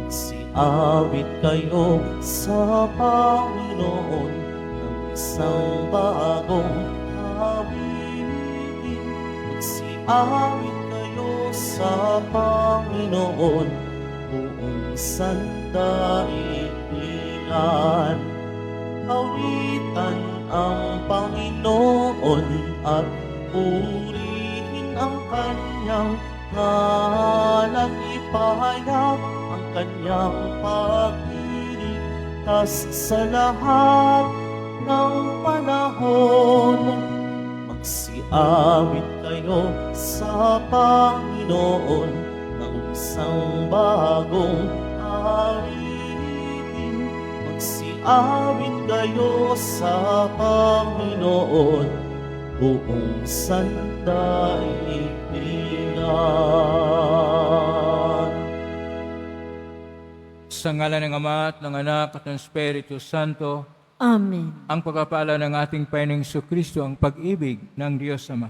Magsiawit kayo sa Panginoon ng isang bagong awitin. Magsiawit kayo sa Panginoon buong sandaigdigan. Awitan ang Panginoon at purihin ang kanyang ngalan. Ipahayag ang kanyang pag-ibig sa lahat ng panahon. Magsiawit kayo sa Panginoon ng isang bagong awitin. Magsiawit kayo sa Panginoon buong sandaigdigan. Sa ngalan ng Ama at ng Anak at ng Espiritu Santo, Amen. ang pagpapala ng ating Panginoong Jesucristo, ang pag-ibig ng Diyos Ama,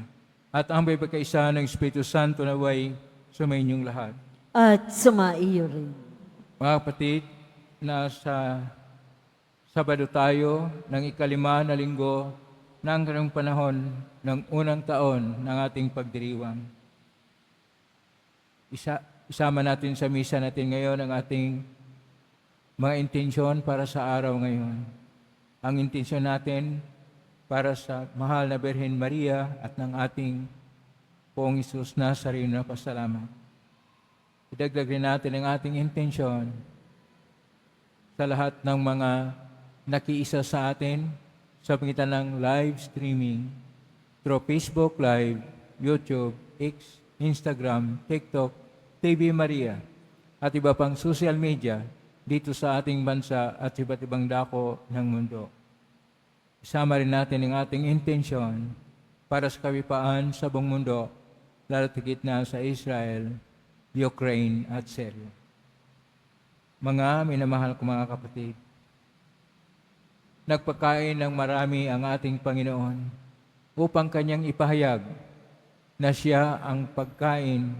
at ang pagkakaisa ng Espiritu Santo naway sumainyong lahat. At sumaiyo rin. Mga kapatid, nasa Sabado tayo ng ika-5 na linggo ng ganong panahon ng unang taon ng ating pagdiriwang. Isama natin sa misa natin ngayon ang ating mga intensyon para sa araw ngayon. Ang intensyon natin para sa mahal na Birhen Maria at ng ating Poong Isus Nazareno na pasalamat. Idagdag rin natin ang ating intensyon sa lahat ng mga nakiisa sa atin sa pagitan ng live streaming through Facebook Live, YouTube, X, Instagram, TikTok, TV Maria, at iba pang social media dito sa ating bansa at iba't ibang dako ng mundo. Isama rin natin ang ating intensyon para sa kawipaan sa buong mundo, lalo't higit na sa Israel, Ukraine at Syria. Mga minamahal ko mga kapatid, nagpakain ng marami ang ating Panginoon upang kanyang ipahayag na siya ang pagkain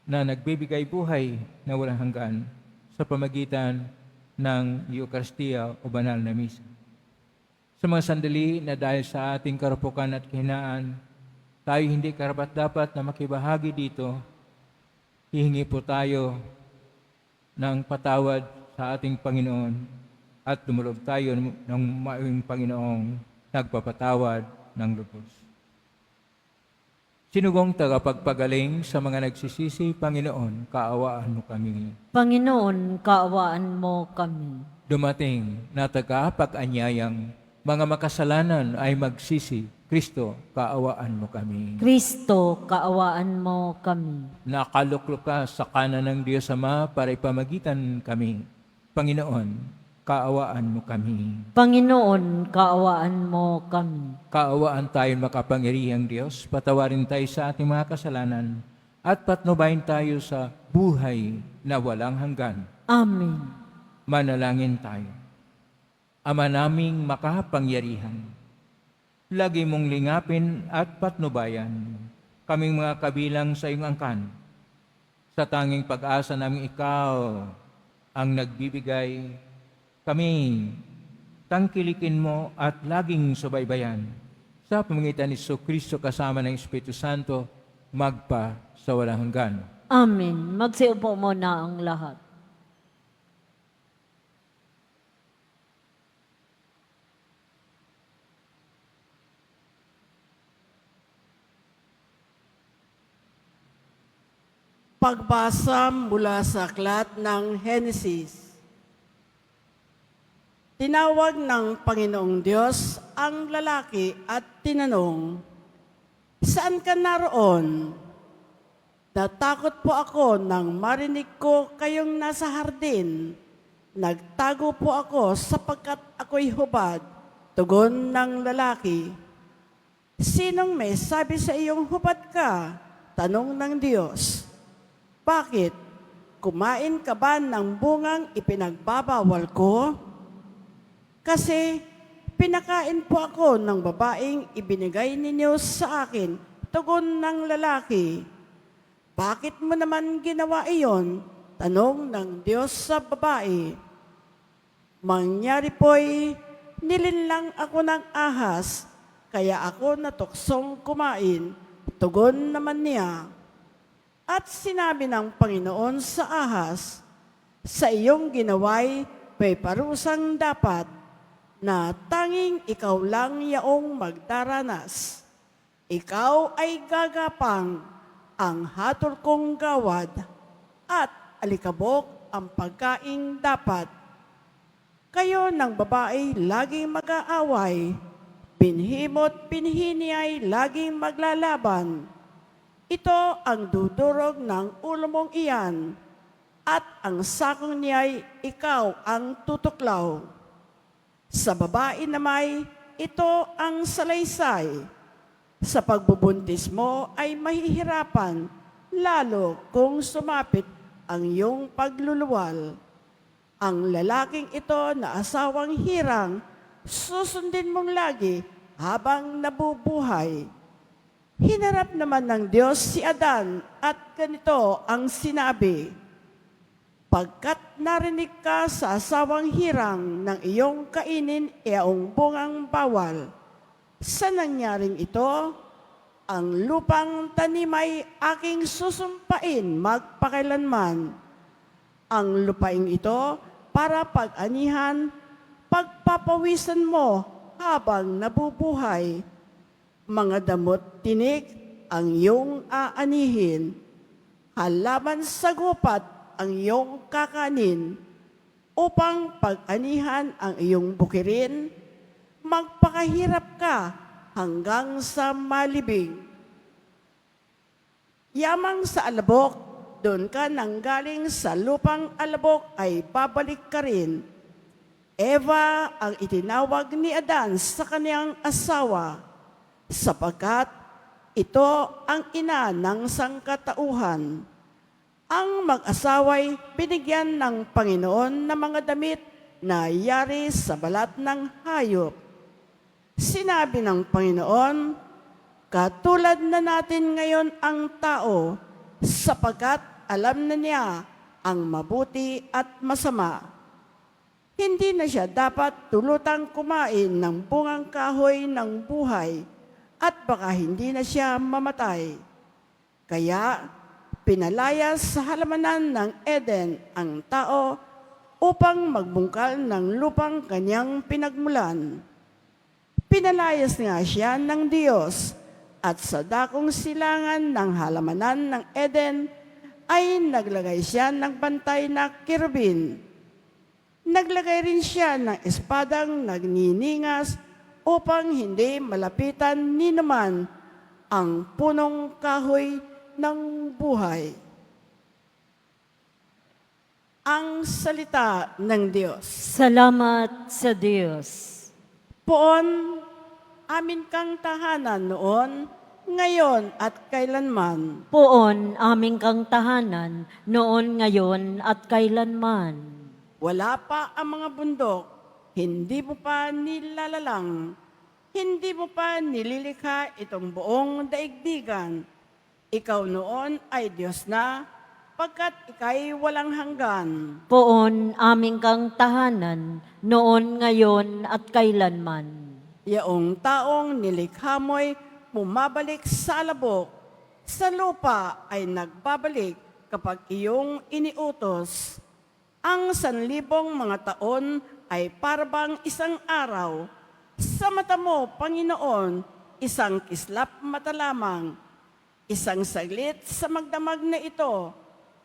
na nagbibigay buhay na walang hanggan sa pamagitan ng Eucharistia o banal na misa. Sa mga sandali na dahil sa ating karupukan at kahinaan, tayo hindi karapat-dapat na makibahagi dito, hihingi po tayo ng patawad sa ating Panginoon at dumulog tayo ng maayong Panginoong nagpapatawad ng lubos. Sinugong tagapagpagaling sa mga nagsisisi, Panginoon, kaawaan mo kami. Panginoon, kaawaan mo kami. Dumating na tagapag-anyayang mga makasalanan ay magsisi, Kristo, kaawaan mo kami. Kristo, kaawaan mo kami. Nakaluklok ka sa kanan ng Diyos Ama para ipamagitan kami. Panginoon, kaawaan mo kami. Panginoon, kaawaan mo kami. Kaawaan tayo makapangyarihang Diyos, patawarin tayo sa ating mga kasalanan, at patnubayin tayo sa buhay na walang hanggan. Amen. Manalangin tayo. Ama naming makapangyarihan, lagi mong lingapin at patnubayan kaming mga kabilang sa iyong angkan. Sa tanging pag-asa namin ikaw ang nagbibigay, kami tangkilikin mo at laging subaybayan. Sa pamamagitan ni Jesucristo kasama ng Espiritu Santo, magpa sa walang hanggan. Amen. Magsiupo muna ang lahat. Pagbasa mula sa aklat ng Henesis. Tinawag ng Panginoong Diyos ang lalaki at tinanong, "Saan ka naroon?" "Natakot po ako nang marinig ko kayong nasa hardin. Nagtago po ako sapagkat ako'y hubad." Tugon ng lalaki, "Sinong may sabi sa iyong hubad ka?" Tanong ng Diyos, "Bakit? Kumain ka ba ng bungang ipinagbabawal ko? Kasi pinakain po ako ng babaeng ibinigay ninyo sa akin." Tugon ng lalaki, Bakit mo naman ginawa iyon? Tanong ng Diyos sa babae. Mangyari po'y nilinlang ako ng ahas, kaya ako natuksong kumain. Tugon naman niya. At sinabi ng Panginoon sa ahas, sa iyong ginaway may parusang dapat na tanging ikaw lang yaong magdaranas. Ikaw ay gagapang ang hatol kong gawad at alikabok ang pagkaing dapat. Kayo ng babae laging mag-aaway, binhi mo't binhi niya'y laging maglalaban. Ito ang dudurog ng ulo mong iyan, at ang sakong niya'y ikaw ang tutuklaw. Sa babae namay, ito ang salaysay. Sa pagbubuntis mo ay mahihirapan, lalo kung sumapit ang iyong pagluluwal. Ang lalaking ito na asawang hirang, susundin mong lagi habang nabubuhay. Hinarap naman ng Diyos si Adan at ganito ang sinabi, pagkat narinig ka sa asawang hirang ng iyong kainin ang bungang bawal, sa nangyaring ito, ang lupang tanimay aking susumpain magpakailanman. Ang lupaing ito para pag-anihan, pagpapawisan mo habang nabubuhay. Mga damot tinik ang iyong aanihin, halaman sa gupat ang iyong kakanin, upang pag-anihan ang iyong bukirin, magpakahirap ka hanggang sa malibing. Yamang sa alabok, doon ka nanggaling sa lupang alabok ay babalik ka rin. Eva ang itinawag ni Adan sa kaniyang asawa, sapagkat ito ang ina ng sangkatauhan. Ang mag-asaway binigyan ng Panginoon ng mga damit na yari sa balat ng hayop. Sinabi ng Panginoon, katulad na natin ngayon ang tao, sapagkat alam na niya ang mabuti at masama. Hindi na siya dapat tulutang kumain ng bungang kahoy ng buhay, at baka hindi na siya mamatay. Kaya pinalayas sa halamanan ng Eden ang tao upang magbungkal ng lupang kanyang pinagmulan. Pinalayas nga siya ng Diyos, at sa dakong silangan ng halamanan ng Eden ay naglagay siya ng bantay na kirubin. Naglagay rin siya ng espadang nagniningas upang hindi malapitan ni naman ang punong kahoy ng buhay. Ang salita ng Diyos. Salamat sa Diyos. Poon, amin kang tahanan noon, ngayon at kailanman. Poon aming kang tahanan, noon, ngayon, at kailanman. Wala pa ang mga bundok, hindi mo pa nilalalang, hindi mo pa nililikha itong buong daigdigan. Ikaw noon ay Diyos na, pagkat ika'y walang hanggan. Poon aming kang tahanan, noon, ngayon, at kailanman. Yaong taong nilikha mo'y bumabalik sa alabok, sa lupa ay nagbabalik kapag iyong iniutos. Ang 1,000 mga taon ay parabang isang araw. Sa mata mo, Panginoon, isang kislap mata lamang. Isang saglit sa magdamag na ito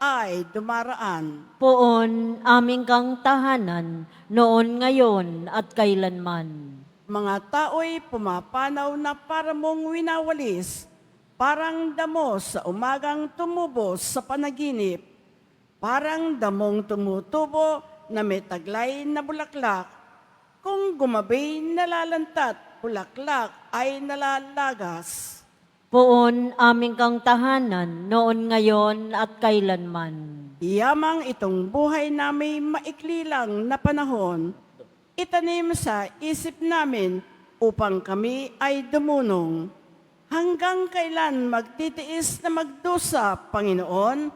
ay dumaraan. Poon aming kang tahanan, noon, ngayon, at kailanman. Mga tao'y pumapanaw na para mong winawalis, parang damo sa umagang tumubo sa panaginip, parang damong tumutubo na may taglay na bulaklak. Kung gumabi nalalantat, bulaklak ay nalalagas. Poon aming kang tahanan, noon, ngayon, at kailanman. Yamang itong buhay namin maikli lang na panahon, itanim sa isip namin upang kami ay dumunong. Hanggang kailan magtitiis na magdusa, Panginoon,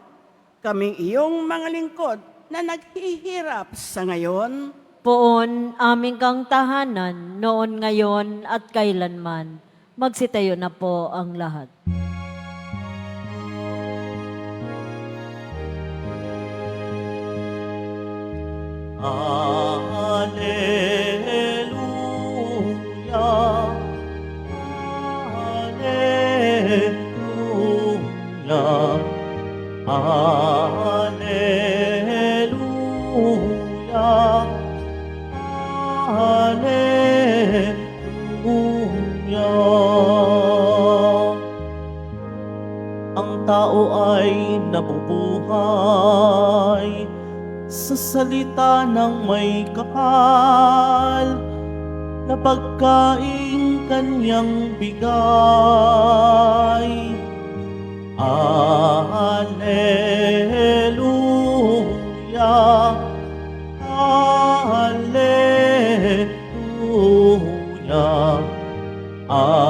kaming iyong mga lingkod na naghihirap sa ngayon? Poon aming kang tahanan, noon ngayon at kailanman. Magsitayo na po ang lahat. Alleluia, Alleluia, Alleluia, Alleluia. Ang tao ay nabubuhay sa salita ng may kapal na pagkaing kanyang bigay. Alleluia, Alleluia, Alleluia,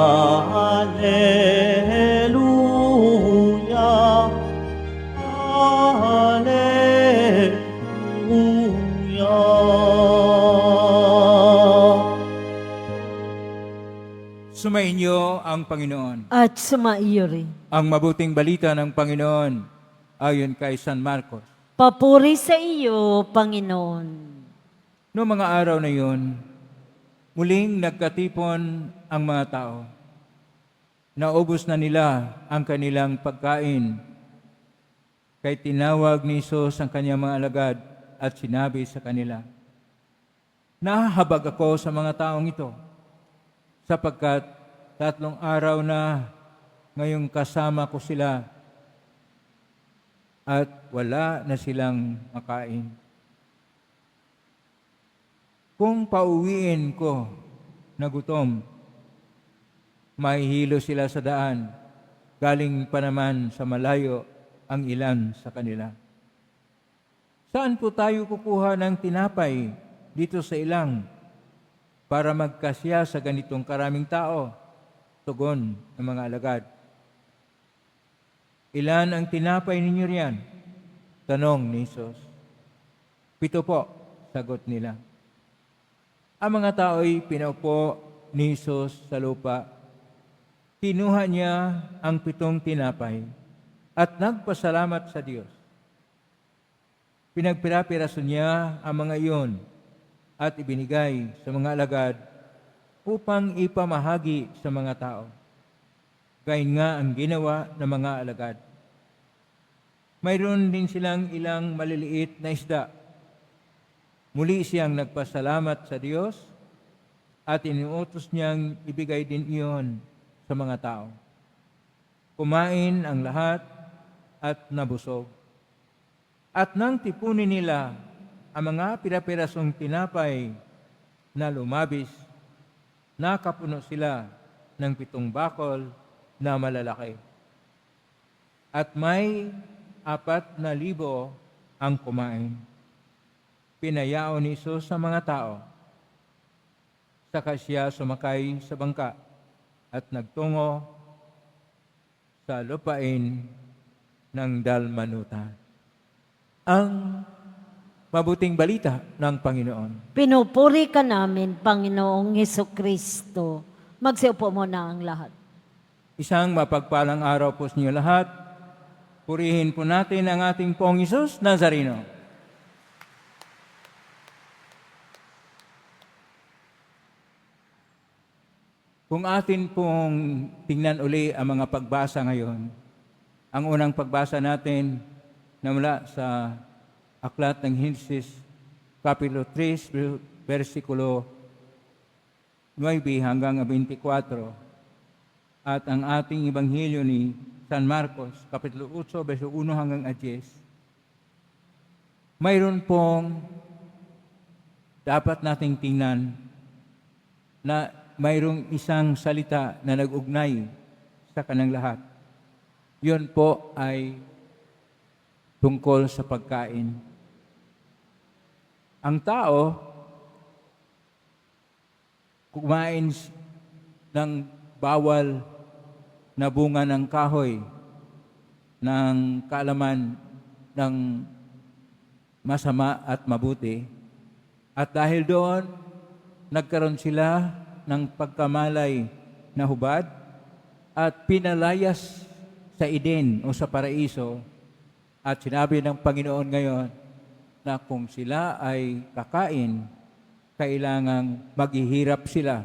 Alleluia. Sumainyo ang Panginoon. At sumaiyo rin. Ang mabuting balita ng Panginoon ayon kay San Marcos. Papuri sa iyo, Panginoon. Noong mga araw na yun, muling nagkatipon ang mga tao. Naubos na nila ang kanilang pagkain. Kaya tinawag ni Jesus ang kanyang mga alagad at sinabi sa kanila, "Nahahabag ako sa mga taong ito, sapagkat 3 araw na ngayong kasama ko sila at wala na silang makain. Kung pauwiin ko na gutom, mahihilo sila sa daan, galing pa naman sa malayo ang ilan sa kanila. Saan po tayo kukuha ng tinapay dito sa ilang para magkasya sa ganitong karaming tao?" Tugon ng mga alagad. "Ilan ang tinapay ninyo riyan?" Tanong ni Jesus. "7 po," sagot nila. Ang mga tao'y pinaupo ni Jesus sa lupa. Kinuha niya ang 7 tinapay at nagpasalamat sa Diyos. Pinagpira-piraso niya ang mga iyon at ibinigay sa mga alagad upang ipamahagi sa mga tao. Gayun nga ang ginawa ng mga alagad. Mayroon din silang ilang maliliit na isda. Muli siyang nagpasalamat sa Diyos at inuutos niyang ibigay din iyon sa mga tao. Kumain ang lahat at nabusog. At nang tipunin nila ang mga pirapirasong tinapay na lumabis, nakapuno sila ng 7 bakol na malalaki. At may 4,000 ang kumain. Pinayao ni Jesus sa mga tao. Saka siya sumakay sa bangka at nagtungo sa lupain ng Dalmanuta. Ang mabuting balita ng Panginoon. Pinupuri ka namin, Panginoong Hesukristo. Magsiupo mo na ang lahat. Isang mapagpalang araw po sa inyo lahat. Purihin po natin ang ating Pong Hesus Nazareno. Kung atin pong tingnan uli ang mga pagbasa ngayon, ang unang pagbasa natin na mula sa Aklat ng Henesis, Kapitulo 3, versikulo 9 hanggang 24, at ang ating Ebanghelyo ni San Marcos, Kapitulo 8, verso 1 hanggang 10, mayroon pong dapat nating tingnan na mayroong isang salita na nag-ugnay sa kanang lahat. Yun po ay tungkol sa pagkain. Ang tao, kumain ng bawal na bunga ng kahoy, ng kaalaman ng masama at mabuti. At dahil doon, nagkaroon sila ng pagkamalay na hubad at pinalayas sa Eden o sa paraiso. At sinabi ng Panginoon ngayon na kung sila ay kakain, kailangang maghihirap sila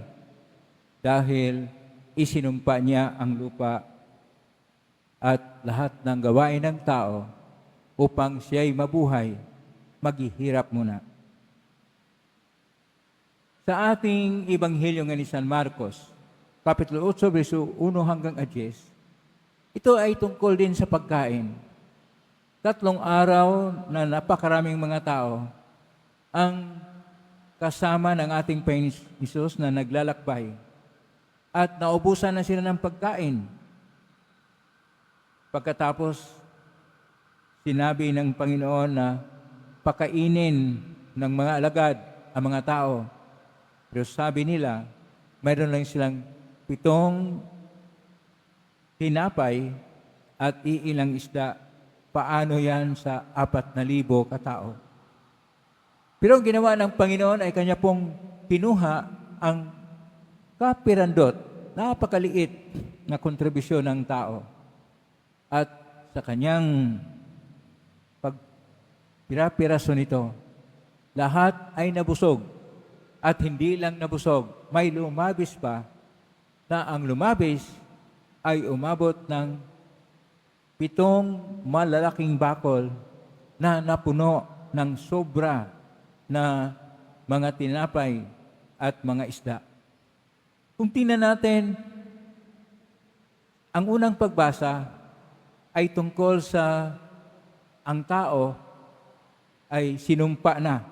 dahil isinumpa niya ang lupa at lahat ng gawain ng tao upang siya'y mabuhay, maghihirap muna. Sa ating Ebanghelyo nga ni San Marcos, Kapitulo 8, verso 1 hanggang 10, ito ay tungkol din sa pagkain. 3 araw na napakaraming mga tao ang kasama ng ating Panginoon Hesus na naglalakbay at naubusan na sila ng pagkain. Pagkatapos, sinabi ng Panginoon na pakainin ng mga alagad ang mga tao. Pero sabi nila, mayroon lang silang 7 tinapay at iilang isda. Paano yan sa 4,000 katao? Pero ang ginawa ng Panginoon ay kanya pong kinuha ang kapirandot, napakaliit na kontribusyon ng tao. At sa kanyang pagpira-piraso nito, lahat ay nabusog. At hindi lang nabusog, may lumabis pa na ang lumabis ay umabot ng 7 malalaking bakol na napuno ng sobra na mga tinapay at mga isda. Kung tingnan natin, ang unang pagbasa ay tungkol sa ang tao ay sinumpa na.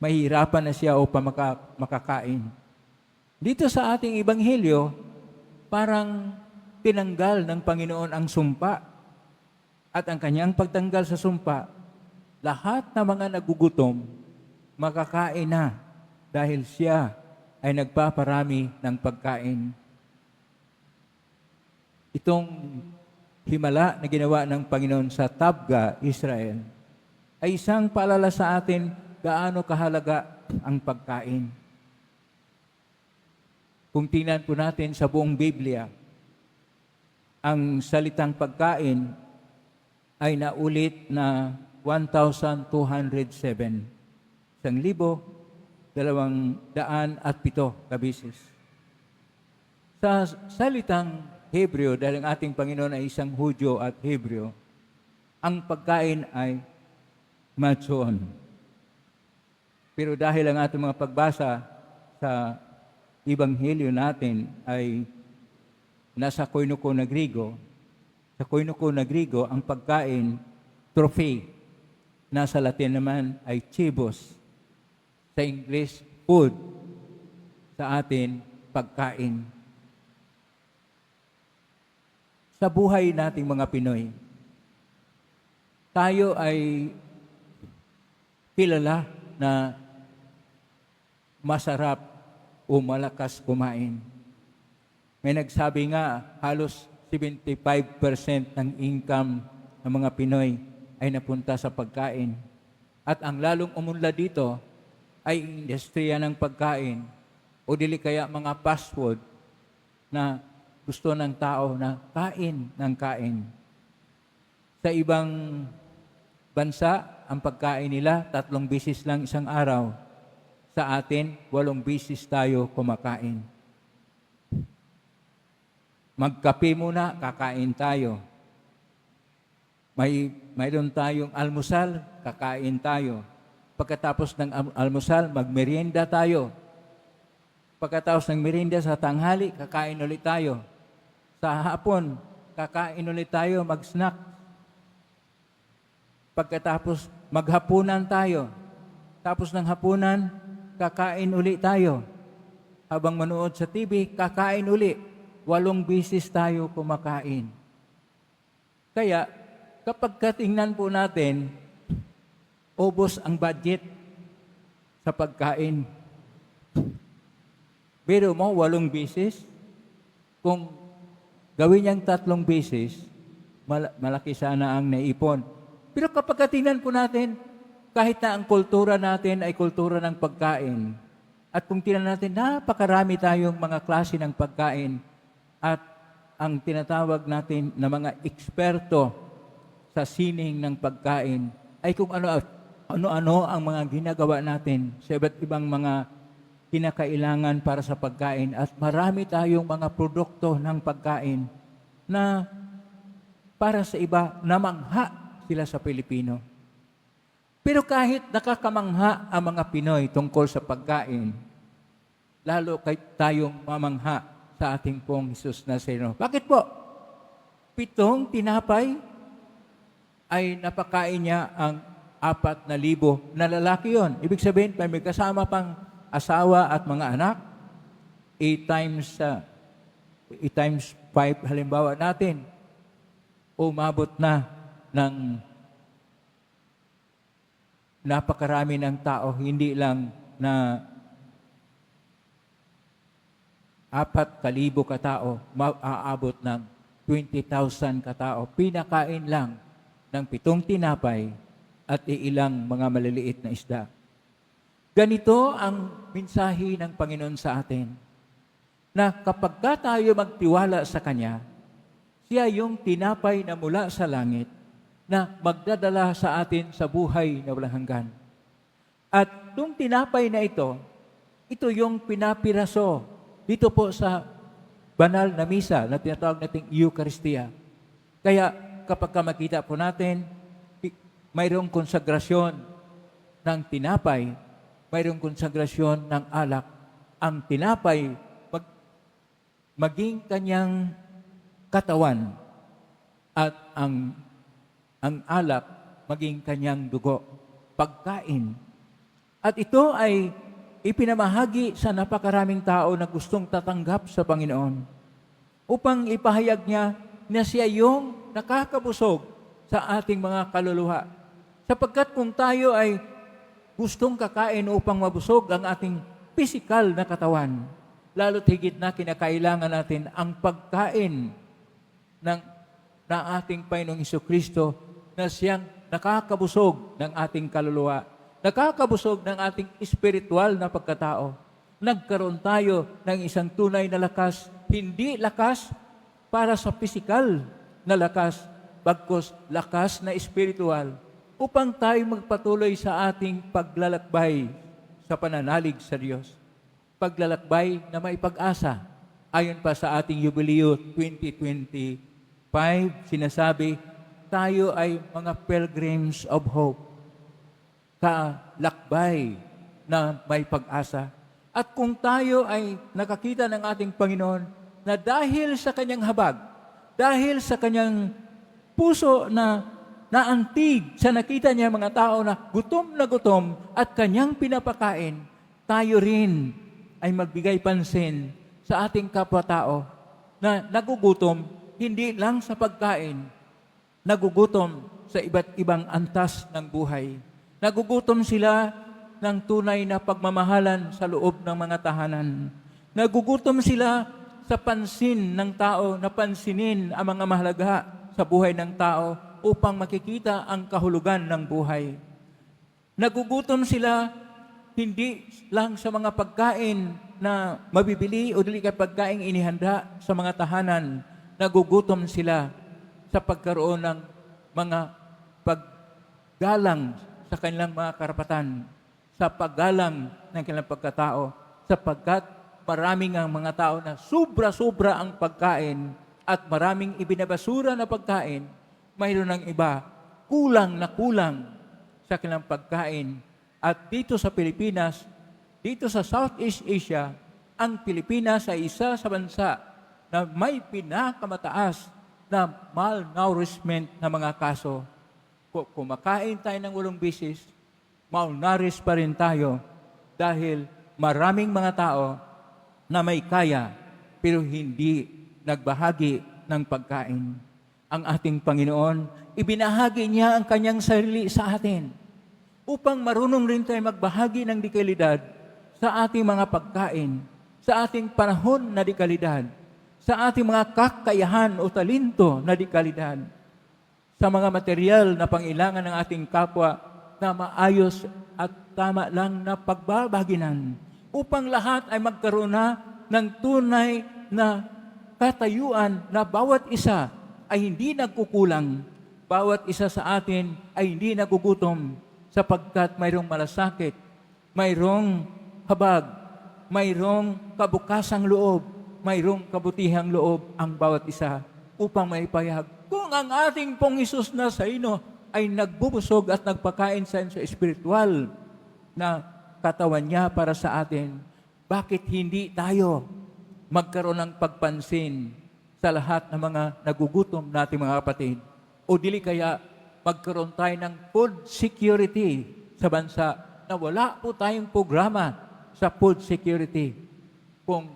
Mahirapan na siya upang makakain. Dito sa ating Ebanghelyo, parang tinanggal ng Panginoon ang sumpa. At ang kanyang pagtanggal sa sumpa, lahat ng mga nagugutom, makakain na dahil siya ay nagpaparami ng pagkain. Itong himala na ginawa ng Panginoon sa Tabga, Israel, ay isang paalala sa atin gaano kahalaga ang pagkain. Kung tingnan po natin sa buong Biblia, ang salitang pagkain ay naulit na 1,207. 1,207 kabisis. Sa salitang Hebreo, dahil ang ating Panginoon ay isang Hudyo at Hebreo, ang pagkain ay matson. Pero dahil ang ating mga pagbasa sa Ebanghelyo natin ay nasa Koinoko na Grigo, sa Koinoko na Grigo, ang pagkain, trophy. Nasa Latin naman ay chibos. Sa English, food. Sa atin, pagkain. Sa buhay nating mga Pinoy, tayo ay kilala na masarap o malakas kumain. May nagsabi nga, halos 75% ng income ng mga Pinoy ay napunta sa pagkain. At ang lalong umunlad dito ay industriya ng pagkain o dili kaya mga fast food na gusto ng tao na kain ng kain. Sa ibang bansa, ang pagkain nila 3 beses lang isang araw. Sa atin, 8 beses tayo kumakain. Magkape muna, kakain tayo. Mayroon tayong almusal, kakain tayo. Pagkatapos ng almusal, magmerienda tayo. Pagkatapos ng merienda sa tanghali, kakain ulit tayo. Sa hapon, kakain ulit tayo, mag-snack. Pagkatapos, maghapunan tayo. Tapos ng hapunan, kakain uli tayo. Habang manood sa TV, kakain uli. 8 beses tayo kumakain. Kaya, kapag katingnan po natin, ubos ang budget sa pagkain. Pero mo, 8 beses, kung gawin niyang 3 beses, malaki sana ang naipon. Pero kapag tingnan po natin, kahit na ang kultura natin ay kultura ng pagkain, at kung tingnan natin, napakarami tayong mga klase ng pagkain, at ang tinatawag natin na mga eksperto sa sining ng pagkain, ay kung ano-ano ang mga ginagawa natin sa iba't ibang mga kinakailangan para sa pagkain. At marami tayong mga produkto ng pagkain na para sa iba, namangha sila sa Pilipino. Pero kahit nakakamangha ang mga Pinoy tungkol sa pagkain, lalo tayong mamangha sa ating pong Jesus Nazareno. Bakit po? 7 tinapay ay napakain niya ang 4,000 na lalaki yon. Ibig sabihin, may kasama pang asawa at mga anak, 8 times 5 halimbawa natin, umabot na ng napakarami ng tao, hindi lang na 4,000 katao, maaabot ng 20,000 katao. Pinakain lang ng 7 tinapay at ilang mga maliliit na isda. Ganito ang mensahe ng Panginoon sa atin, na kapag tayo magtiwala sa Kanya, Siya yung tinapay na mula sa langit na magdadala sa atin sa buhay na walang hanggan. At itong tinapay na ito yung pinapiraso dito po sa banal na misa na tinatawag nating Eucharistia. Kaya kapag makita po natin, mayroong konsagrasyon ng tinapay, mayroong konsagrasyon ng alak. Ang tinapay, maging kanyang katawan at ang alak, maging kanyang dugo, pagkain. At ito ay ipinamahagi sa napakaraming tao na gustong tatanggap sa Panginoon upang ipahayag niya na siya yung nakakabusog sa ating mga kaluluha. Sapagkat kung tayo ay gustong kakain upang mabusog ang ating pisikal na katawan, lalo't higit na kinakailangan natin ang pagkain ng ating Panginoong Jesucristo na siyang nakakabusog ng ating kaluluwa, nakakabusog ng ating espiritual na pagkatao. Nagkaroon tayo ng isang tunay na lakas, hindi lakas para sa pisikal na lakas, bagkus lakas na espiritual, upang tayo magpatuloy sa ating paglalakbay sa pananalig sa Diyos. Paglalakbay na may pag-asa. Ayon pa sa ating Jubileo 2025, sinasabi, tayo ay mga pilgrims of hope, kalakbay na may pag-asa. At kung tayo ay nakakita ng ating Panginoon na dahil sa kanyang habag, dahil sa kanyang puso na naantig sa nakita niya mga tao na gutom at kanyang pinapakain, tayo rin ay magbigay pansin sa ating kapwa-tao na nagugutom hindi lang sa pagkain, nagugutom sa iba't ibang antas ng buhay. Nagugutom sila ng tunay na pagmamahalan sa loob ng mga tahanan. Nagugutom sila sa pansin ng tao na pansinin ang mga mahalaga sa buhay ng tao upang makikita ang kahulugan ng buhay. Nagugutom sila hindi lang sa mga pagkain na mabibili o dili kay pagkain inihanda sa mga tahanan. Nagugutom sila sa pagkaroon ng mga paggalang sa kanilang mga karapatan, sa paggalang ng kanilang pagkatao, sapagkat maraming ang mga tao na sobra-sobra ang pagkain at maraming ibinabasura na pagkain, mayroon ng iba kulang na kulang sa kanilang pagkain. At dito sa Pilipinas, dito sa Southeast Asia, ang Pilipinas ay isa sa bansa na may pinakamataas na malnourishment na mga kaso. Kumakain tayo ng 8 beses, malnourished pa rin tayo dahil maraming mga tao na may kaya pero hindi nagbahagi ng pagkain. Ang ating Panginoon, ibinahagi niya ang kanyang sarili sa atin upang marunong rin tayo magbahagi ng dekalidad sa ating mga pagkain, sa ating panahon na dekalidad, sa ating mga kakayahan o talento na di kalidad, sa mga material na pangailangan ng ating kapwa na maayos at tama lang na pagbabaginan upang lahat ay magkaroon na ng tunay na katayuan na bawat isa ay hindi nagkukulang, bawat isa sa atin ay hindi nagugutom sapagkat mayroong malasakit, mayroong habag, mayroong kabukasang loob, mayroong kabutihang loob ang bawat isa upang maipahayag kung ang ating pong Hesus Nazareno ay nagbubusog at nagpakain sa espiritual na katawan niya para sa atin, bakit hindi tayo magkaroon ng pagpansin sa lahat ng mga nagugutom nating mga kapatid? O dili kaya magkaroon tayo ng food security sa bansa na wala po tayong programa sa food security. Kung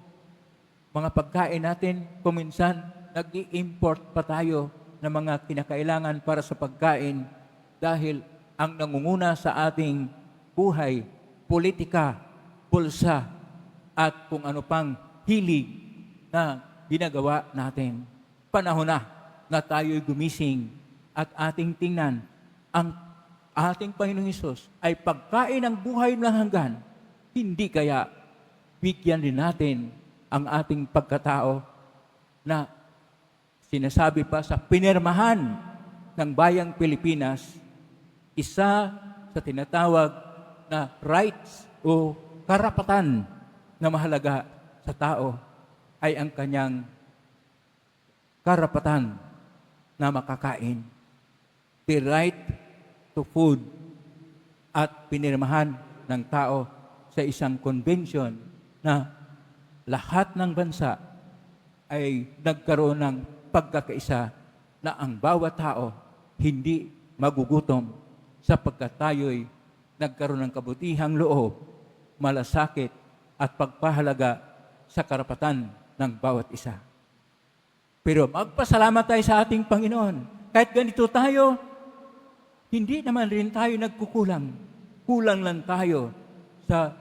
mga pagkain natin, kuminsan nag-i-import pa tayo ng mga kinakailangan para sa pagkain dahil ang nangunguna sa ating buhay, politika, bulsa, at kung ano pang hilig na ginagawa natin. Panahon na tayo'y gumising at ating tingnan ang ating Panginoong Hesus ay pagkain ng buhay ng hanggan. Hindi kaya bigyan din natin ang ating pagkatao na sinasabi pa sa pinirmahan ng bayang Pilipinas, isa sa tinatawag na rights o karapatan na mahalaga sa tao ay ang kanyang karapatan na makakain. The right to food at pinirmahan ng tao sa isang convention na lahat ng bansa ay nagkaroon ng pagkakaisa na ang bawat tao hindi magugutom sapagkat tayo'y nagkaroon ng kabutihang loob, malasakit at pagpahalaga sa karapatan ng bawat isa. Pero magpasalamat tayo sa ating Panginoon. Kahit ganito tayo, hindi naman rin tayo nagkukulang. Kulang lang tayo sa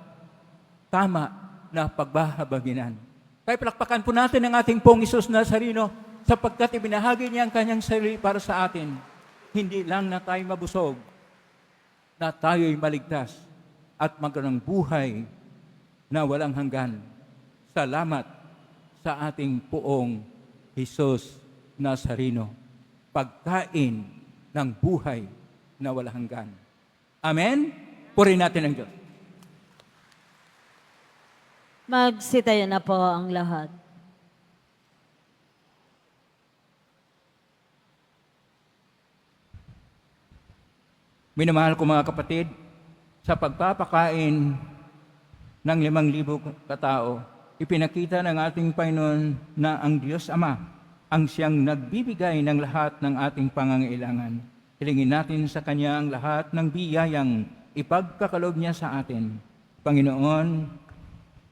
tama na pagbahabaginan. Kaya palakpakan po natin ang ating pong Hesus Nazareno sapagkat ibinahagi niya ang kanyang sarili para sa atin. Hindi lang na tayo mabusog, na tayo'y maligtas at magkaroon ng buhay na walang hanggan. Salamat sa ating poong Hesus Nazareno. Pagkain ng buhay na walang hanggan. Amen? Purihin natin ang Diyos. Magsitayo na po ang lahat. Minamahal ko mga kapatid, sa pagpapakain ng 5,000 katao, ipinakita ng ating Panginoon na ang Diyos Ama ang siyang nagbibigay ng lahat ng ating pangangailangan. Hilingin natin sa Kanya ang lahat ng biyayang ipagkakaloob niya sa atin. Panginoon,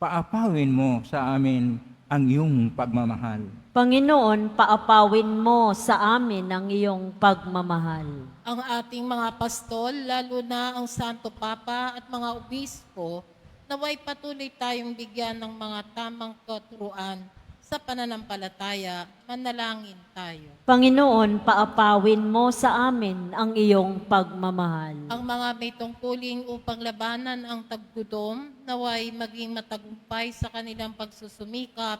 paapawin mo sa amin ang iyong pagmamahal. Panginoon, paapawin mo sa amin ang iyong pagmamahal. Ang ating mga pastol, lalo na ang Santo Papa at mga obispo, naway patuloy tayong bigyan ng mga tamang katuruan sa pananampalataya, manalangin tayo. Panginoon, paapawin mo sa amin ang iyong pagmamahal. Ang mga may tungkulin upang labanan ang taggutom, naway maging matagumpay sa kanilang pagsusumikap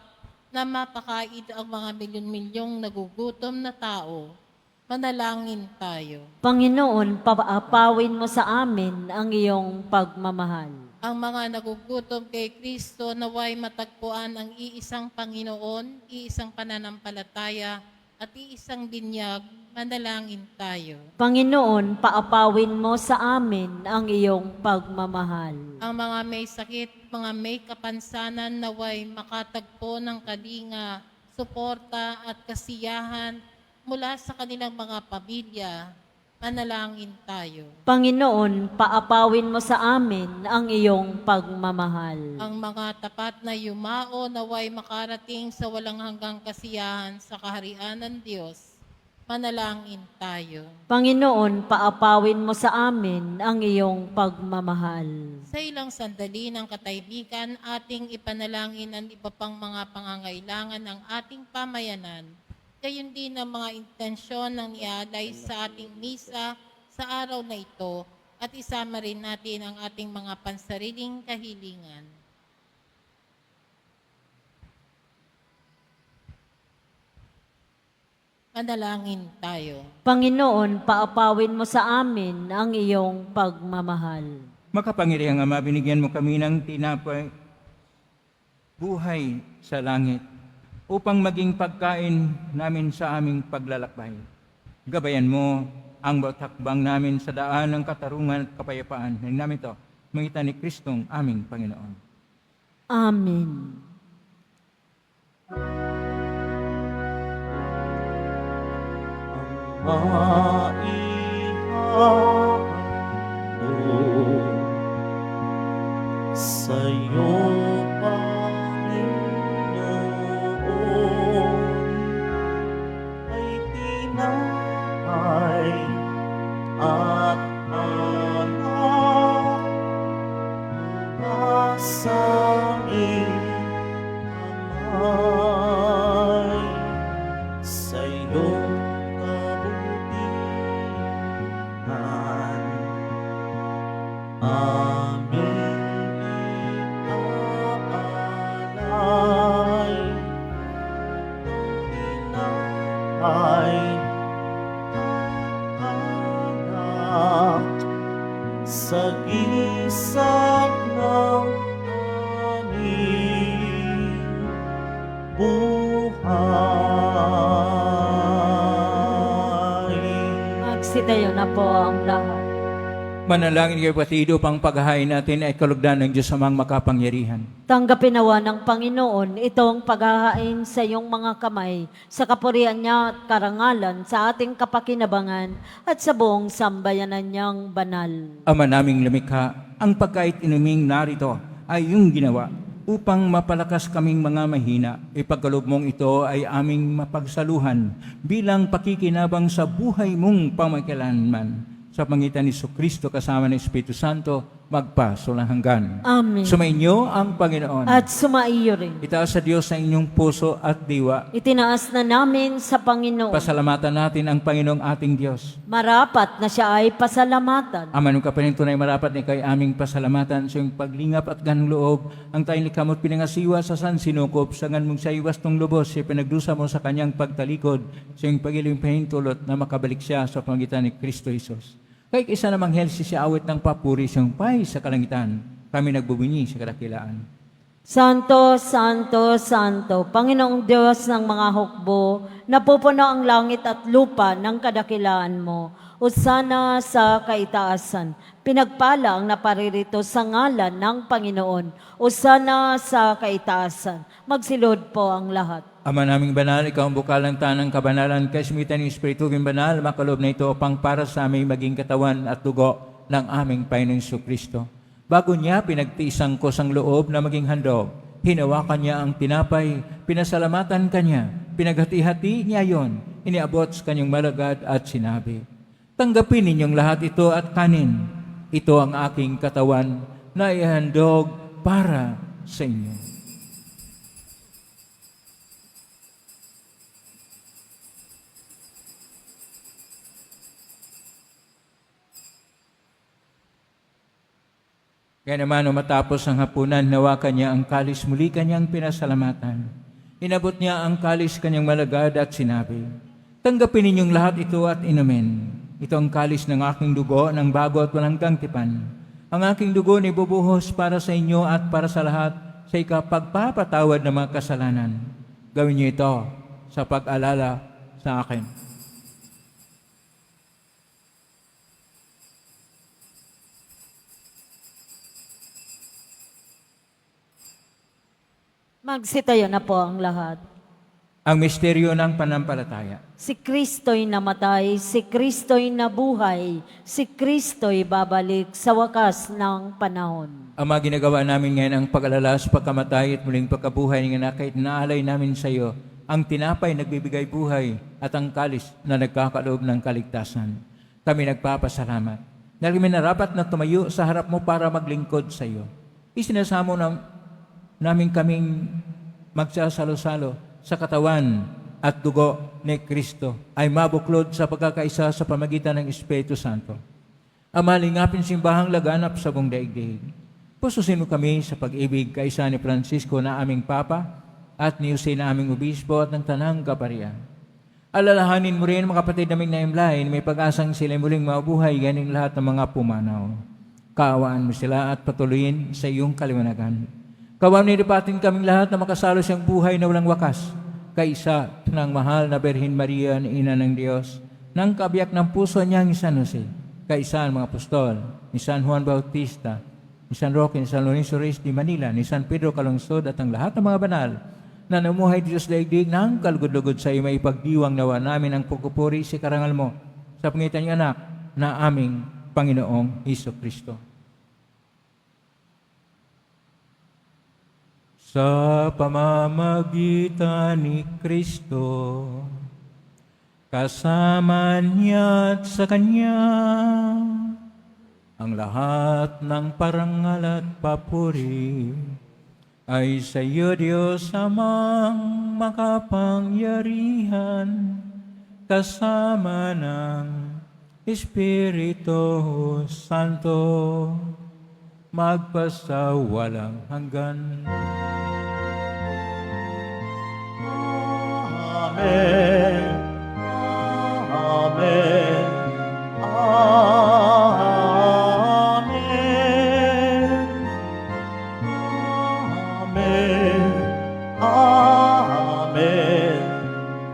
na mapakain ang mga milyon-milyong nagugutom na tao. Manalangin tayo. Panginoon, paapawin mo sa amin ang iyong pagmamahal. Ang mga nagugutom kay Kristo naway matagpuan ang iisang Panginoon, iisang pananampalataya, at iisang binyag. Manalangin tayo. Panginoon, paapawin mo sa amin ang iyong pagmamahal. Ang mga may sakit, mga may kapansanan naway makatagpo ng kalinga, suporta at kasiyahan mula sa kanilang mga pamilya. Manalangin tayo. Panginoon, paapawin mo sa amin ang iyong pagmamahal. Ang mga tapat na yumao naway makarating sa walang hanggang kasiyahan sa kaharian ng Diyos. Manalangin tayo. Panginoon, paapawin mo sa amin ang iyong pagmamahal. Sa ilang sandali ng katahimikan, ating ipanalangin ang iba pang mga pangangailangan ng ating pamayanan. Gayon din ang mga intensyon ng ialay sa ating misa sa araw na ito at isama rin natin ang ating mga pansariling kahilingan. Manalangin tayo. Panginoon, paapawin mo sa amin ang iyong pagmamahal. Makapangyarihang Ama, binigyan mo kami ng tinapay, buhay sa langit, upang maging pagkain namin sa aming paglalakbay. Gabayan mo ang bawat hakbang namin sa daan ng katarungan at kapayapaan. Ngayon namin ito, mangita ni Kristong aming Panginoon. Amen. Maihandog sa'yo, Panginoon, ay tinapay at anak mula sa iyong kamay. Sa iyong kabutihan aming iaalay. Tinapay anak sa gisag ng aming buhay. Magsitayo na po ang lahat. Manalangin kayo, Patido, pang paghahain natin ay kalugdan ng Diyos amang makapangyarihan. Tanggapin nawa ng Panginoon itong paghahain sa iyong mga kamay, sa kapurihan niya at karangalan, sa ating kapakinabangan at sa buong sambayanan niyang banal. Ama naming lumikha, ang pagkait inuming narito ay iyong ginawa upang mapalakas kaming mga mahina. Ipagkaloob mong ito ay aming mapagsaluhan bilang pakikinabang sa buhay mong pamakilanman. Sa pangitan ni Kristo kasama ng Espiritu Santo, magpasulang hanggan. Amen. Sumainyo ang Panginoon. At sumaiyo rin. Itaas sa Diyos sa inyong puso at diwa. Itinaas na namin sa Panginoon. Pasalamatan natin ang Panginoong ating Diyos. Marapat na siya ay pasalamatan. Ama nung kapanin tunay marapat ni kay aming pasalamatan sa iyong paglingap at ganang loob, ang tayong likamot pinangasiwa sa San Sinukop, sa ngan mong sa iwas tong lubos, siya pinagdusa mo sa kanyang pagtalikod, sa iyong pagiling pahintulot na makabalik siya sa pangitan ni Kristo Jesus. Kahit isa namang helsi siya awit ng papuri siyang pay sa kalangitan, kami nagbubunyi sa kadakilaan. Santo, Santo, Santo, Panginoong Diyos ng mga hukbo, napupuno ang langit at lupa ng kadakilaan mo. Usana sa kaitaasan, pinagpala ang naparirito sa ngalan ng Panginoon. Usana sa kaitaasan, magsilod po ang lahat. Ama naming banal, ikaw ang bukal ng tanang kabanalan, kaismitan ng Espiritu ng banal, makalob na ito pang para sa aming maging katawan at dugo ng aming Panginoong Kristo. Bago niya pinagtiisang ko sang loob na maging handog, hinawakan niya ang tinapay, pinasalamatan kanya, pinaghati-hati niya yon, iniabot sa kanyang malagad at sinabi, tanggapin ninyong lahat ito at kanin. Ito ang aking katawan na ihandog para sa inyo. Kaya naman, matapos ang hapunan, nawakan niya ang kalis, muli kanyang pinasalamatan. Inabot niya ang kalis kanyang malagad at sinabi, tanggapin ninyong lahat ito at inumin. Ito ang kalis ng aking dugo, ng bago at walang tipan. Ang aking dugo ni bubuhos para sa inyo at para sa lahat sa ikapagpapatawad ng mga kasalanan. Gawin niyo ito sa pag-alala sa akin. Magsitayo na po ang lahat. Ang misteryo ng panampalataya. Si Kristo'y namatay, si Kristo'y nabuhay, si Kristo'y babalik sa wakas ng panahon. Ama, ginagawa namin ngayon ang pag-alala sa pagkamatay at muling pagkabuhay ng anak, kahit naalay namin sa iyo ang tinapay nagbibigay buhay at ang kalis na nagkakaloob ng kaligtasan. Kami nagpapasalamat dahil kami narapat na tumayo sa harap mo para maglingkod sa iyo. Isinasamo namin kaming magsasalo-salo sa katawan at dugo ni Kristo ay mabuklod sa pagkakaisa sa pamagitan ng Espiritu Santo. Amalingapin simbahang laganap sa buong daigdig. Pususin mo kami sa pag-ibig kaisa ni Francisco na aming Papa at ni Jose na aming Obispo at ng Tanang Kaparian. Alalahanin mo rin mga kapatid naming naimlay na may pag-asang sila muling mabuhay ganing lahat ng mga pumanaw. Kaawaan mo sila at patuloyin sa iyong kaliwanagan. Kawaan nilipatin kaming lahat na makasalo siyang buhay na walang wakas, kaisa ng mahal na Birhen Maria na Ina ng Diyos, ng kabiyak ng puso niyang San Jose, kaisa ang mga apostol, ni San Juan Bautista, ni San Roque, ni San Lorenzo Reyes de Manila, ni San Pedro Calungsod at ang lahat ng mga banal na namuhay Diyos daigdig ng kalugod-lugod sa iyo, may ipagdiwang nawa namin ang pagpupuri sa karangal mo sa pangitan ng anak na aming Panginoong Hesus-Kristo. Sa pamamagitan ni Kristo, kasama niya at sa Kanya, ang lahat ng parangal at papuri ay sa iyo, Diyos Amang makapangyarihan, kasama ng Espiritu Santo, magpasawalang hanggan. Amen. Amen. Amen. Amen. Amen.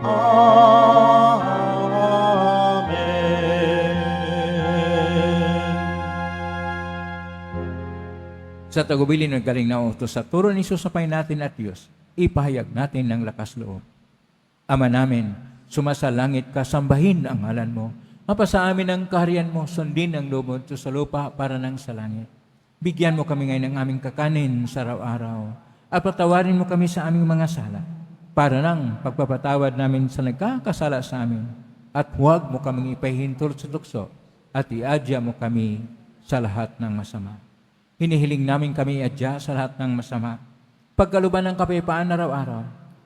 Amen. Sa tagubilin ng galing na utos sa turo ni Jesus sa natin at Diyos, ipahayag natin ng lakas loob. Ama namin, sumasalangit ka, sambahin ang ngalan mo. Mapasa amin ang kaharian mo, sundin ang loob mo sa lupa para nang sa langit. Bigyan mo kami ngayon ng aming kakanin sa araw-araw at patawarin mo kami sa aming mga sala para nang pagpapatawad namin sa nagkakasala sa amin at huwag mo kaming ipahintol sa tukso at iadya mo kami sa lahat ng masama. Hinihiling namin kami iadya sa lahat ng masama. Pagkaluban ng kapayapaan araw-araw,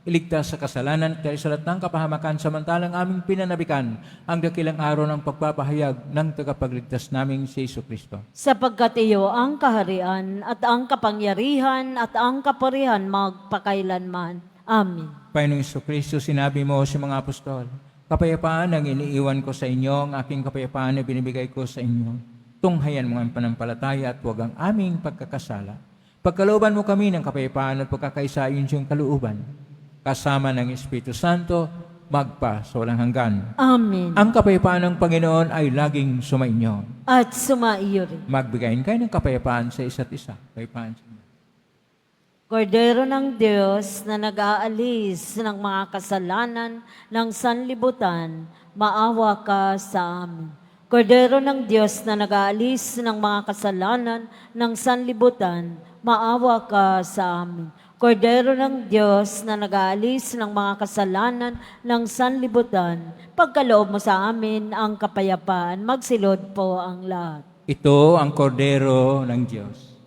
iligtas sa kasalanan at sa lahat ng kapahamakan samantalang aming pinanabikan ang dakilang araw ng pagpapahayag ng tagapagligtas naming si Jesucristo. Sapagkat iyo ang kaharian at ang kapangyarihan at ang kapurihan magpakailanman. Amen. Panginoong Jesucristo, sinabi mo sa mga apostol, kapayapaan ang iniiwan ko sa inyo, ang aking kapayapaan na binibigay ko sa inyo. Tunghayan mo ang panampalataya at huwag ang aming pagkakasala. Pagkalooban mo kami ng kapayapaan at pagkakaisa ayon sa iyong kalooban, kasama ng Espiritu Santo, magpa sa walang hanggan. Amen. Ang kapayapaan ng Panginoon ay laging sumainyo. At sumaiyo rin. Magbigayin kayo ng kapayapaan sa isa't isa. Kapayapaan sa inyo. Kordero ng Diyos na nag-aalis ng mga kasalanan ng sanlibutan, maawa ka sa amin. Kordero ng Diyos na nag-aalis ng mga kasalanan ng sanlibutan, maawa ka sa amin. Kordero ng Diyos na nag-aalis ng mga kasalanan ng sanlibutan, pagkaloob mo sa amin ang kapayapaan, magsilod po ang lahat. Ito ang kordero ng Diyos.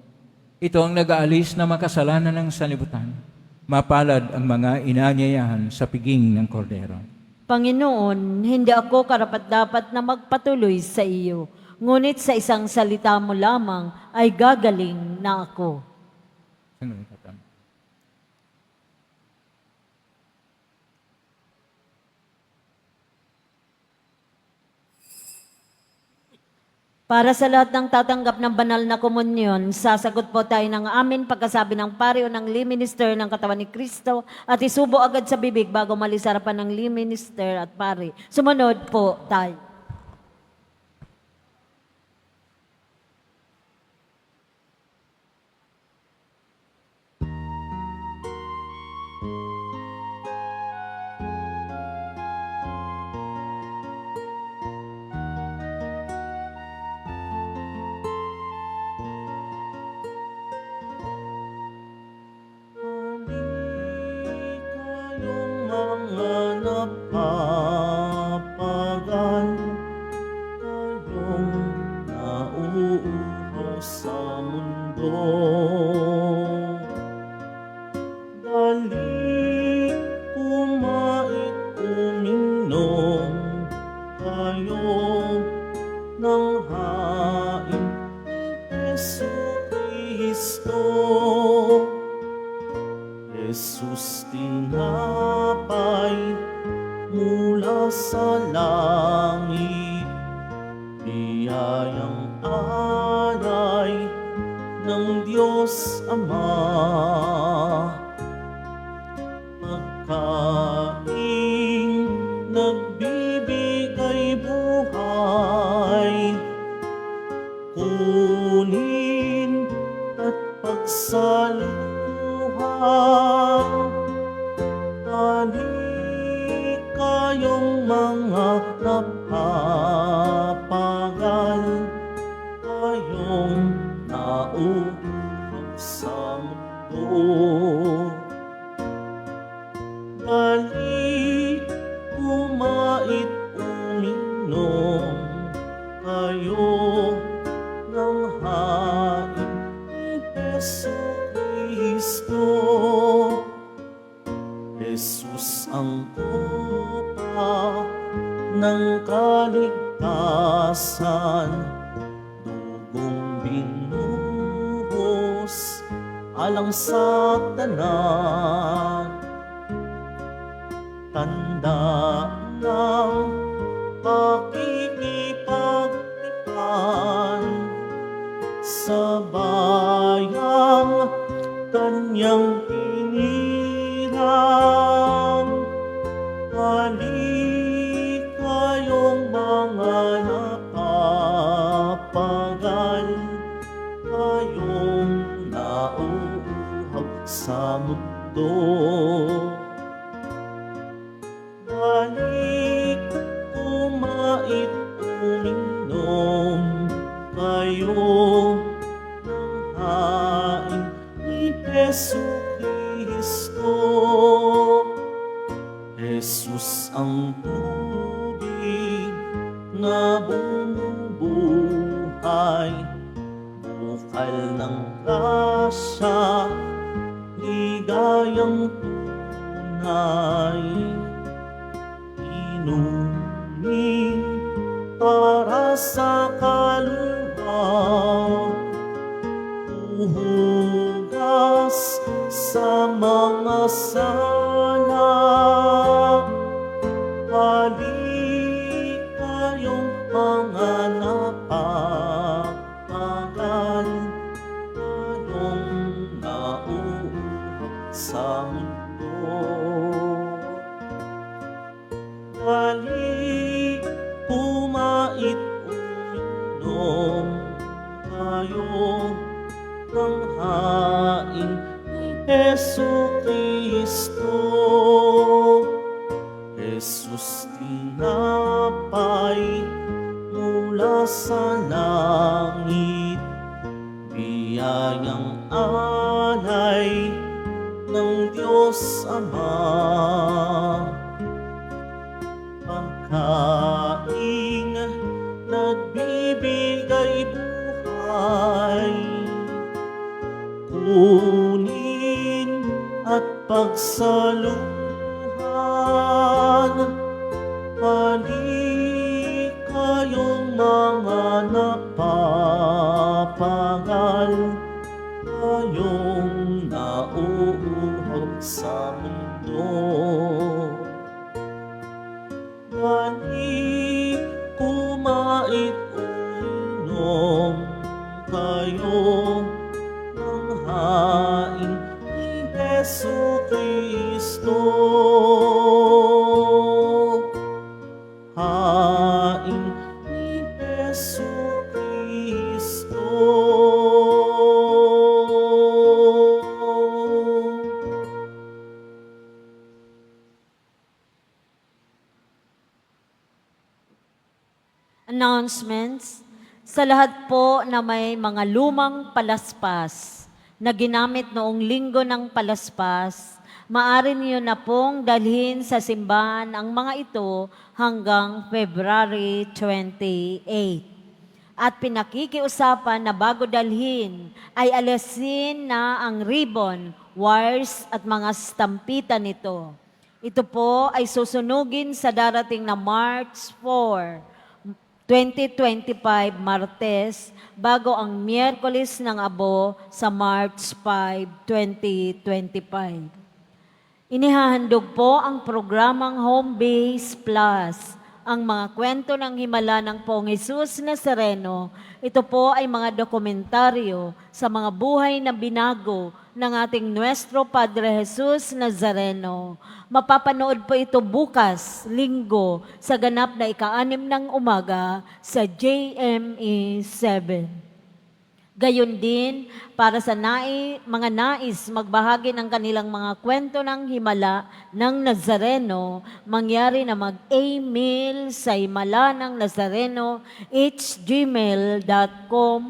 Ito ang nag-aalis ng mga kasalanan ng sanlibutan. Mapalad ang mga inanyayahan sa piging ng kordero. Panginoon, hindi ako karapat-dapat na magpatuloy sa iyo, ngunit sa isang salita mo lamang ay gagaling na ako. Para sa lahat ng tatanggap ng banal na komunyon, sasagot po tayo ng amin pagkasabi ng pari o ng lay minister ng katawan ni Kristo at isubo agad sa bibig bago malis sa harapan ng lay minister at pari. Sumunod po tayo. Kayong napapagal, kayong nauuhaw sa mundo. Dali kumait uminom kayo ng hain ni Jesu Kristo. Jesus tinapay mula sa langit, biyayang alay ng Diyos Ama. Pagkaing nagbibigay buhay, kunin at pagsaluhan. Ani kayong mga napapagal, kayong nauuhaw sa mundo. Dali kumait uminom kayo ng hain ni Jesu Kristo. Jesus ang kopa ng kaligtasan, dugong binuhos alang sa tanan. Tanda ng pakikipagtipan sa bayang kanyang hinirang. Hali kayong mga napapagal, kayong nauuhaw sa mundo. Balik kumait uminom kayo ng hain ni Jesu Kristo. Jesus ang tubig na bumubuhay, bukal ng grasya, ligayang tunay. Inumin para sa kaluwa, uhugas sa mga sala. Hali kayong mga napapagal, kayong nauuhaw sa mundo. Hali kumait uminom kayo ng hain ni Jesu Kristo. Jesus tinapay mula sa langit, biyayang alay ng Diyos Ama. Pagkaing nagbibigay buhay, kunin at pagsaluhan. Hali kayong mga napapagal, kayong nauuhaw sa mundo. Hali kumait uminom kayo ng hain ni Jesu Kristo. Hain ni Jesu Kristo. Announcements. Sa lahat po na may mga lumang palaspas na ginamit noong linggo ng palaspas, Maaari niyo na pong dalhin sa simbahan ang mga ito hanggang February 28. At pinakikiusapan na bago dalhin ay alisin na ang ribbon, wires at mga stampita nito. Ito po ay susunugin sa darating na March 4, 2025, Martes, bago ang Miyerkules ng Abo sa March 5, 2025. Inihahandog po ang programang Home Base Plus, ang mga kwento ng himala ng Poong Jesus Nazareno. Ito po ay mga dokumentaryo sa mga buhay na binago ng ating Nuestro Padre Jesus Nazareno. Mapapanood po ito bukas, Linggo, sa ganap na ika-6 ng umaga sa JME 7. Gayon din, para sa mga nais magbahagi ng kanilang mga kwento ng himala ng Nazareno, mangyari na mag-email sa himalanangnazareno@gmail.com.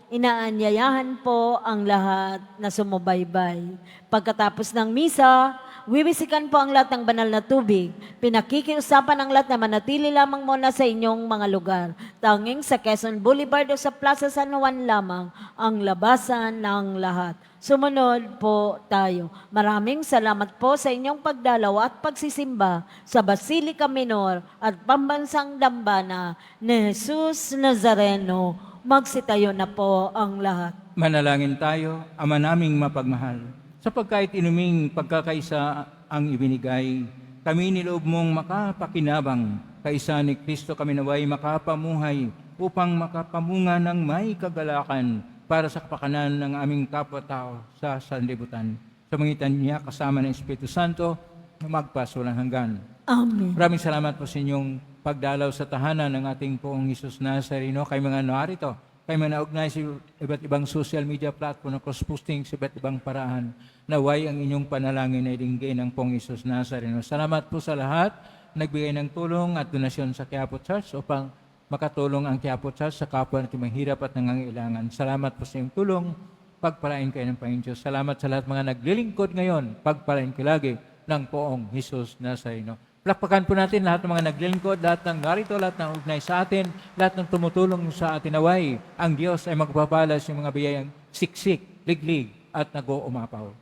Inaanyayahan po ang lahat na sumubaybay. Pagkatapos ng misa, wiwisikan po ang lahat ng banal na tubig. Pinakikiusapan ang lahat na manatili lamang muna sa inyong mga lugar. Tanging sa Quezon Boulevard o sa Plaza San Juan lamang ang labasan ng lahat. Sumunod po tayo. Maraming salamat po sa inyong pagdalaw at pagsisimba sa Basilica Minor at Pambansang Dambana ni Jesus Nazareno. Magsitayo na po ang lahat. Manalangin tayo, Ama naming mapagmahal. Sapagkat inuming pagkakaisa ang ibinigay, kami niloob mong makapakinabang, kaisa ni Kristo kami naway makapamuhay upang makapamunga ng may kagalakan para sa kapakanan ng aming kapwa-tao sa sanlibutan. Sa mangitan niya kasama ng Espiritu Santo, magpasulang hanggan. Amen. Maraming salamat po sa inyong pagdalaw sa tahanan ng ating Poong Jesus Nazareno. Kay mga narito, kay mga naugnay sa iba't ibang social media platform na cross-posting sa iba't ibang paraan, naway ang inyong panalangin ay dinggin ng Poong Jesus Nazareno. Salamat po sa lahat, nagbigay ng tulong at donasyon sa Quiapo Church upang makatulong ang Quiapo Church sa kapwa natin mahirap at nangangailangan. Salamat po sa iyong tulong, pagpalain kayo ng Panginoon Diyos. Salamat sa lahat mga naglilingkod ngayon, pagpalain kayo lagi ng Poong Jesus Nazareno. Plakpakan po natin lahat ng mga naglilingkod, lahat ng narito, lahat ng ugnay sa atin, lahat ng tumutulong sa atin naway. Ang Diyos ay magpapalas yung mga biyayang siksik, liglig, at nag-uumapaw.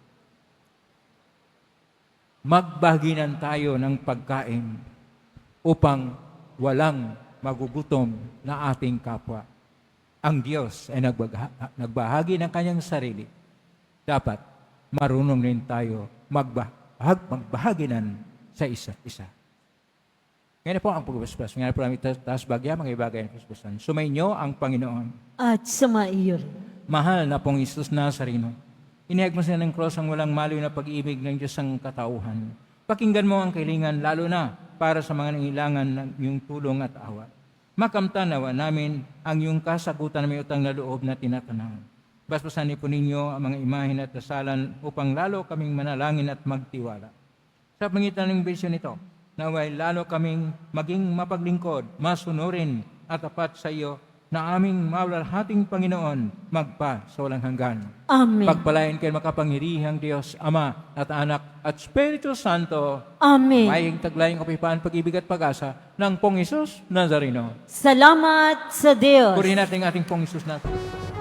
Magbaginan tayo ng pagkain upang walang magugutom na ating kapwa. Ang Diyos ay nagbahagi ng kanyang sarili. Dapat marunong rin tayo magbahaginan sa isa't isa. Ngayon po ang pagbusbus. Ngayon po namin taas bagya, mga ibagay ng pagbusbusan. Sumainyo ang Panginoon. At sumaiyo rin. Mahal na pong Jesus Nazareno, inihag mo sa ng cross ang walang maliw na pag-ibig ng Diyos ang katauhan. Pakinggan mo ang kailangan, lalo na para sa mga nangailangan ng iyong tulong at awa. Makamtanawa namin ang iyong kasagutan na may utang na loob na tinatanaw. Basbasan niyo po ninyo ang mga imahin at dasalan upang lalo kaming manalangin at magtiwala. Sa pangitan ng bisyon nito, naway lalo kaming maging mapaglingkod, masunurin at tapat sa iyo na aming mawalhating Panginoon magpa sa walang hanggan. Amen. Pagpalain kayo makapangyarihang Diyos, Ama at Anak at Espiritu Santo. Amen. Maying taglayang kapayapaan, pag-ibig at pag-asa ng Poong Jesus Nazareno. Salamat sa Diyos. Purihin natin ang ating Poong Jesus Nazareno.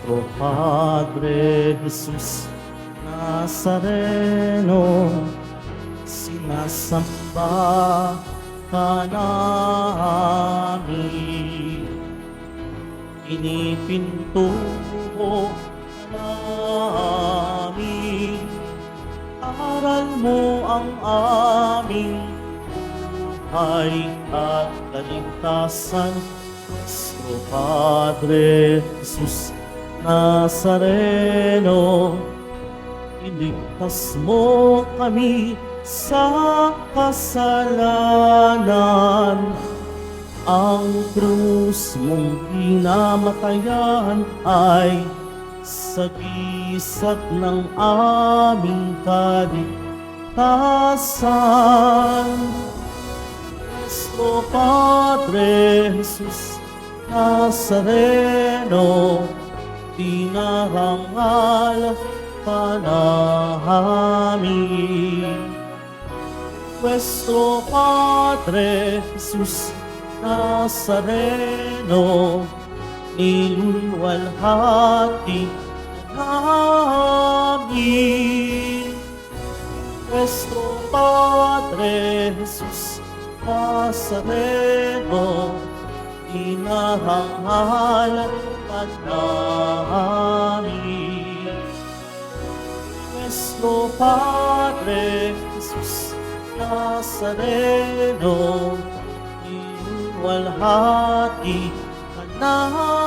Nuestro Padre Jesus Nazareno, sinasamba ka namin. Inipintuho ka namin, aral mo ang aming buhay at kaligtasan. Nuestro Padre Jesus Nazareno, iligtas mo kami sa kasalanan. Ang krus mong pinamatayan ay sagisat ng aming kaligtasan. Nuestro Padre Jesus Nazareno, dinarangal ka namin. Nuestro Padre Jesus Nazareno, nilulwalhati namin. Nuestro Padre Jesus Nazareno, inarangal ka namin. Nuestro Padre Jesus Nazareno, iwalhati ka namin.